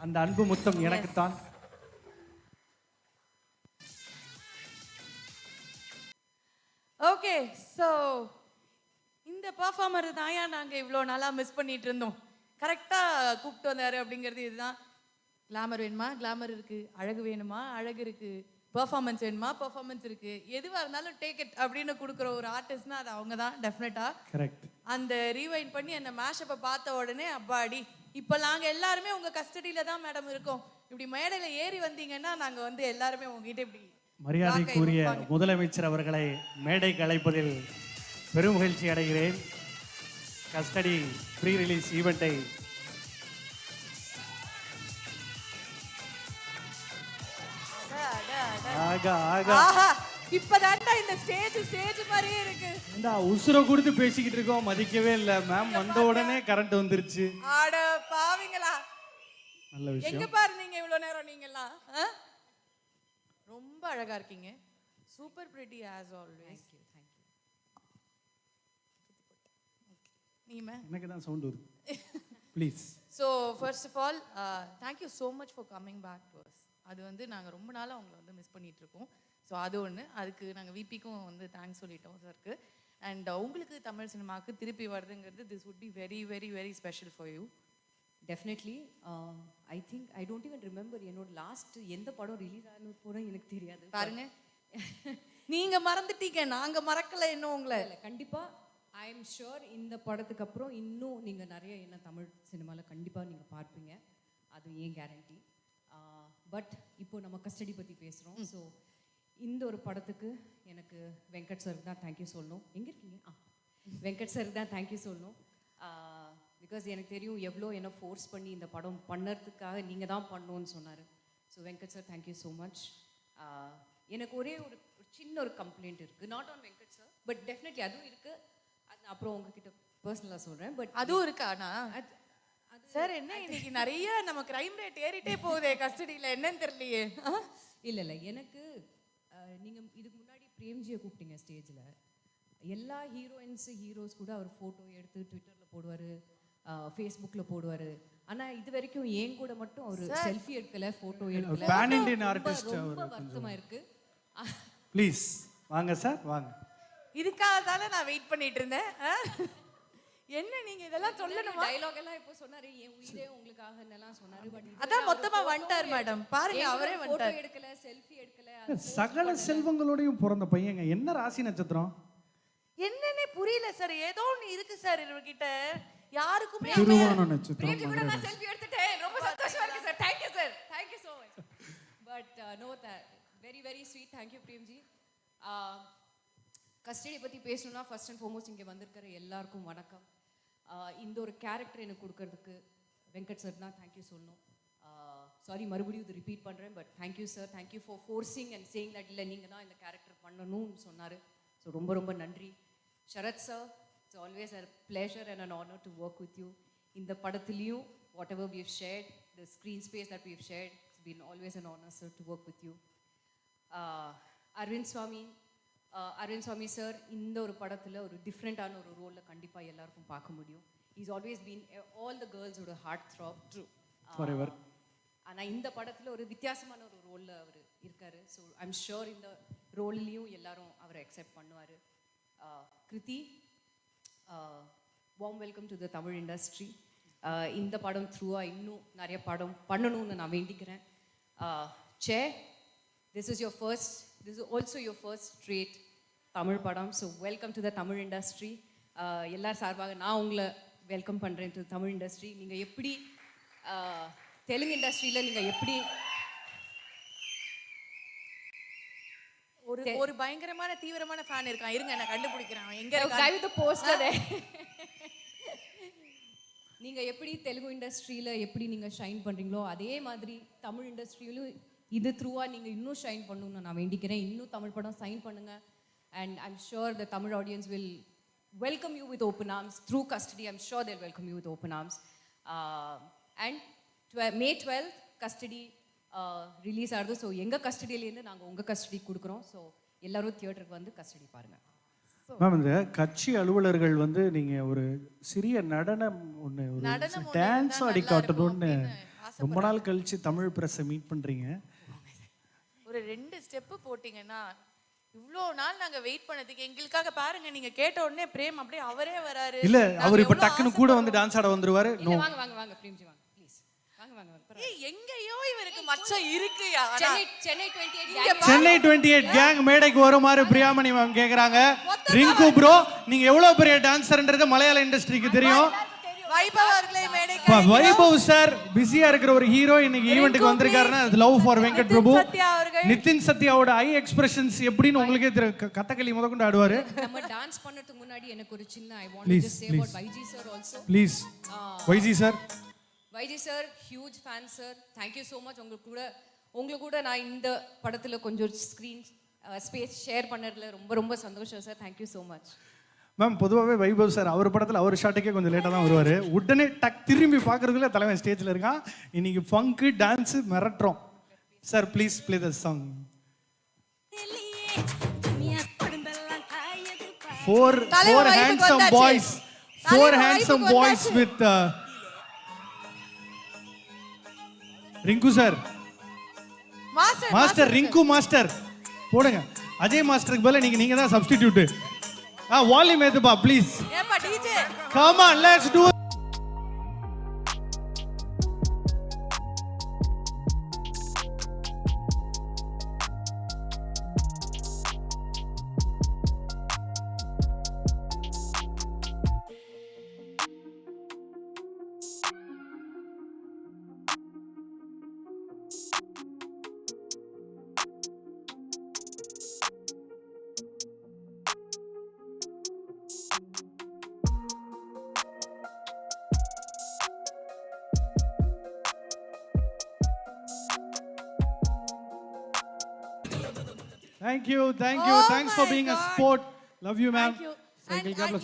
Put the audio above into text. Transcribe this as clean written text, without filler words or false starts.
அந்த அன்பு முத்தம் எனக்குத்தான். ஓகே, ஸோ இந்த பர்ஃபார்மர் தான் நாங்கள் இவ்வளோ நாளாக மிஸ் பண்ணிட்டு இருந்தோம். கரெக்டாக கூப்பிட்டு வந்தாரு அப்படிங்கிறது இதுதான். கிளாமர் வேணுமா, கிளாமர் இருக்கு. அழகு வேணுமா, அழகு இருக்கு. பெர்ஃபார்மன்ஸ் வேணுமா, பெர்ஃபார்மன்ஸ் இருக்கு. எதுவாக இருந்தாலும் டேக் இட் அப்படின்னு கொடுக்குற ஒரு ஆர்டிஸ்ட்னா அது அவங்க தான் டெஃபினட்டாக. கரெக்ட். அந்த ரீவைண்ட் பண்ணி அந்த மேஷப்பை பார்த்த உடனே அப்பாடி, இப்போ நாங்கள் எல்லாருமே உங்கள் கஸ்டடியில் தான் மேடம் இருக்கோம். இப்படி மேடையில் ஏறி வந்தீங்கன்னா நாங்கள் வந்து எல்லாருமே உங்ககிட்ட இப்படி மரியாதைக்குரிய முதலமைச்சர் அவர்களை மேடைக்கு அழைப்பதில் பெரும் மகிழ்ச்சி அடைகிறேன். கஸ்டடி ப்ரீ ரிலீஸ் ஈவெண்ட்டை இப்பதான்டா இந்த ஸ்டேஜ் மாதிரியே இருக்கு. இந்த உசுர கொடுத்து பேசிக்கிட்டு இருக்கோம், மதிக்கவே இல்லை. மேம் வந்த உடனே கரண்ட் வந்துருச்சு. ஆட பாவிங்களா, நல்ல விஷயம். எங்க பாரு நீங்க இவ்வளவு நேரம் நீங்கலாம் ரொம்ப அழகா இருக்கீங்க. Super pretty as always. நீங்க எனக்கு தான் சவுண்ட் வருது. Please. So first of all thank you so much for coming back to us. அது வந்து நாங்கள் ரொம்ப நாளாக உங்களை வந்து மிஸ் பண்ணிட்டு இருக்கோம். ஸோ அது ஒன்று. அதுக்கு நாங்கள் விபிக்கும் வந்து தேங்க்ஸ் சொல்லிட்டோம் சாருக்கு. அண்ட் உங்களுக்கு தமிழ் சினிமாவுக்கு திருப்பி வருதுங்கிறது this would be very very very special for you. Definitely. I think I don't even remember என்னோட லாஸ்ட் எந்த படம் ரிலீஸ் ஆனது கூட எனக்கு தெரியாது. பாருங்க, நீங்க மறந்துட்டீங்க, நாங்க மறக்கல இன்னும் உங்களை. கண்டிப்பா ஐ எம் ஷுர் இந்த படத்துக்கு அப்புறம் இன்னும் நீங்க நிறைய என்ன தமிழ் சினிமாவில் கண்டிப்பாக நீங்க பார்ப்பீங்க. அது ஏன் கேரண்டி. பட் இப்போ நம்ம கஸ்டடி பற்றி பேசுகிறோம். ஸோ இந்த ஒரு படத்துக்கு எனக்கு வெங்கட் சாருக்கு தான் தேங்க்யூ சொல்லணும். எங்கே இருக்கீங்க? வெங்கட் சாருக்கு தான் தேங்க்யூ சொல்லணும். பிகாஸ் எனக்கு தெரியும் எவ்வளோ என்ன ஃபோர்ஸ் பண்ணி இந்த படம் பண்ணுறதுக்காக நீங்கள் தான் பண்ணணும்னு சொன்னார். So Venkat sir thank you so much. எனக்கு ஒரே ஒரு சின்ன ஒரு கம்ப்ளைண்ட் இருக்குது. Not on Venkat sir, but definitely அதுவும் இருக்குது. அது அப்புறம் உங்ககிட்ட பர்சனலாக சொல்கிறேன். பட் அதுவும் இருக்கா? சார் என்ன இன்னைக்கு நிறைய நம்ம கிரைம் ரேட் ஏறிட்டே போகுதே கஸ்டடியில், என்னன்னு தெரியலையே. இல்லை எனக்கு நீங்கள் இதுக்கு முன்னாடி பிரேம்ஜியை கூப்பிட்டீங்க ஸ்டேஜில். எல்லா ஹீரோஸ் கூட அவர் ஃபோட்டோ எடுத்து ட்விட்டரில் போடுவார், ஃபேஸ்புக்கில் போடுவார். ஆனால் இது வரைக்கும் ஏன் கூட மட்டும் அவர் செல்ஃபி எடுக்கல, ஃபோட்டோ எடுக்கல. Pan Indian artist. ரொம்ப வருத்தமாக இருக்கு. ப்ளீஸ் வாங்க சார், வாங்க. இதுக்காக தானே நான் வெயிட் பண்ணிட்டு இருந்தேன். என்ன நீங்க இதெல்லாம் சொல்லணுமா? டயலாக் எல்லாம் இப்போ சொன்னாரு, என் உயிரே உங்களுக்காக என்னெல்லாம் சொன்னாரு. பட் அதான் மொத்தமா வந்துட்டார் மேடம். பாருங்க, அவரே வந்துட்டார். எடுக்கல, செல்ஃபி எடுக்கல. சகல செல்வங்களோடையும் பிறந்த பையங்க. என்ன ராசி நட்சத்திரம் என்னன்னே புரியல சார். ஏதோ ஒன்று இருக்கு சார் இவர்கிட்ட. யாருக்குமே திருவோண நட்சத்திரம். கூட நான் செல்ஃபி எடுத்துட்டேன். ரொம்ப சந்தோஷமா இருக்கு sir. Thank you sir. Thank you so much. But know that very very sweet. Thank you Premji. Custody பற்றி பேசணும்னா ஃபர்ஸ்ட் அண்ட் ஃபார்மோஸ்ட் இங்கே வந்திருக்கிற எல்லாருக்கும் வணக்கம். இந்த ஒரு கேரக்டர் எனக்கு கொடுக்கறதுக்கு வெங்கட் சார் தான் தேங்க்யூ சொல்லணும். சாரி மறுபடியும் இது ரிப்பீட் பண்ணுறேன். But thank you sir. Thank you for forcing and saying that இல்லை நீங்கள் தான் இந்த கேரக்டர் பண்ணணும்னு சொன்னார். ஸோ ரொம்ப ரொம்ப நன்றி. Sharath sir, it's always a pleasure and an honour to work with you. இந்த படத்துலேயும் whatever we have shared, the screen space that we have shared, it's been always an honour sir to work with you. Arvind Swamy sir இந்த ஒரு படத்தில் ஒரு டிஃப்ரெண்ட்டான ஒரு ரோலில் கண்டிப்பாக எல்லாருக்கும் பார்க்க முடியும். Is always been all the கேர்ள்ஸோட ஹார்ட் த்ராப். ட்ரூ. ஃபாரெவர். ஆனால் இந்த படத்தில் ஒரு வித்தியாசமான ஒரு ரோலில் அவர் இருக்கார். ஸோ ஐம் ஷுர் இந்த ரோல்லையும் எல்லாரும் அவரை அக்செப்ட் பண்ணுவார். Krithi, warm welcome to the Tamil industry. இந்த படம் த்ரூவாக இன்னும் நிறைய படம் பண்ணணும்னு நான் வேண்டிக்கிறேன். This is also your first straight Tamil படம். So welcome to the Tamil industry. எல்லார் சார்பாக நான் உங்களை வெல்கம் பண்ணுறேன் டு தமிழ் இண்டஸ்ட்ரி. நீங்கள் எப்படி தெலுங்கு இண்டஸ்ட்ரியில் நீங்கள் எப்படி ஒரு பயங்கரமான தீவிரமான ஃபேன் இருக்கான். இருங்க நான் கண்டுபிடிக்கிறேன் எங்க இருக்கான். கைவித போஸ்டர். நீங்கள் எப்படி தெலுங்கு இண்டஸ்ட்ரியில் எப்படி நீங்கள் ஷைன் பண்ணுறீங்களோ அதே மாதிரி தமிழ் இண்டஸ்ட்ரியிலும் இது த்ரூவாக நீங்கள் இன்னும் ஷைன் பண்ணணும்னு நான் வேண்டிக்கிறேன். இன்னும் தமிழ் படம் சைன் பண்ணுங்கள். And I'm sure the Tamil audience will welcome you with open arms through custody. I'm sure they'll welcome you with open arms. And May 12th custody release ஆகுது. ஸோ எங்கள் கஸ்டடியிலேருந்து நாங்கள் உங்கள் கஸ்டடி கொடுக்குறோம். ஸோ எல்லாரும் தியேட்டருக்கு வந்து கஸ்டடி பாருங்கள். மேம், இந்த கட்சி அலுவலர்கள் வந்து நீங்கள் ஒரு சிறிய நடனம் ஒன்று, ஒரு டான்ஸ் ஆடி காட்டணும்னு ரொம்ப நாள் கழிச்சு தமிழ் பிரஸ்ஸை மீட் பண்றீங்க. ஒரு 2 ஸ்டெப் போட்டீங்கன்னா இவ்ளோ நாள் நாங்க வெயிட் பண்ணதுக்கு எங்களுக்காக பாருங்க, நீங்க கேட்ட உடனே பிரேம் அப்படியே அவரே வராரு. இல்ல அவர் இப்ப டக்குன்னு கூட வந்து டான்ஸ் ஆட வந்துருவாரு. இல்ல வாங்க வாங்க வாங்க பிரேம்ஜி வாங்க ப்ளீஸ். வாங்க வாங்க வாங்க. ஏய் எங்கேயோ இவருக்கு மச்சம் இருக்குயா. சென்னை 28 சென்னை 28 கேங் மேடைக்கு வருமாறு பிரியாமணி மேம் கேக்குறாங்க. ரிங்கு ப்ரோ, நீங்க எவ்வளவு பெரிய டான்சர்ன்றது மலையாள இண்டஸ்ட்ரிக்கு தெரியும். வைபவ் அவர்களே மேடைக்கு வைபவ் சார் பிஸியா இருக்கிற ஒரு ஹீரோ இன்னைக்கு ஈவென்ட்க்கு வந்திருக்காருன்னா அது லவ் ஃபார் வெங்கட் பிரபு. சத்யா அவர்கள், நிதின் சத்யாவோட ஐ எக்ஸ்பிரஷன்ஸ் எப்படின்னு உங்களுக்கே தெரியும். கதகளி முதற்கொண்டு ஆடுவாரு. நம்ம டான்ஸ் பண்ணதுக்கு முன்னாடி எனக்கு ஒரு சின்ன I want to just say about YG sir also. Please YG sir. YG sir huge fan sir. Thank you so much. உங்களுக்கு கூட நான் இந்த படத்துல கொஞ்சம் ஸ்கிரீன் ஸ்பேஸ் ஷேர் பண்ணதுல ரொம்ப ரொம்ப சந்தோஷம் sir. Thank you so much. Ma'am பொதுவாகவே வைபவ் சார் அவர் படத்தில் அவர் ஷாட்டுக்கே கொஞ்சம் லேட்டாக தான் வருவார். உடனே திரும்பி பார்க்கறதுக்குள்ள தலைவன் ஸ்டேஜில் இருக்கான். இன்னைக்கு ஃபங்கு டான்ஸு மிரட்டுறோம். Sir please play the song. Four handsome boys. Four handsome boys with Rinku sir. Master Rinku master போடுங்க. அஜய் மாஸ்டருக்கு பதிலா நீங்க தான் சப்ஸ்டிடியூட். வால்யூம் ஏத்துப்பா ப்ளீஸ். ஏப்பா DJ come on let's do Thank you. Oh Thanks for my being a God. sport. Love you, ma'am. Thank you. Cycle And club la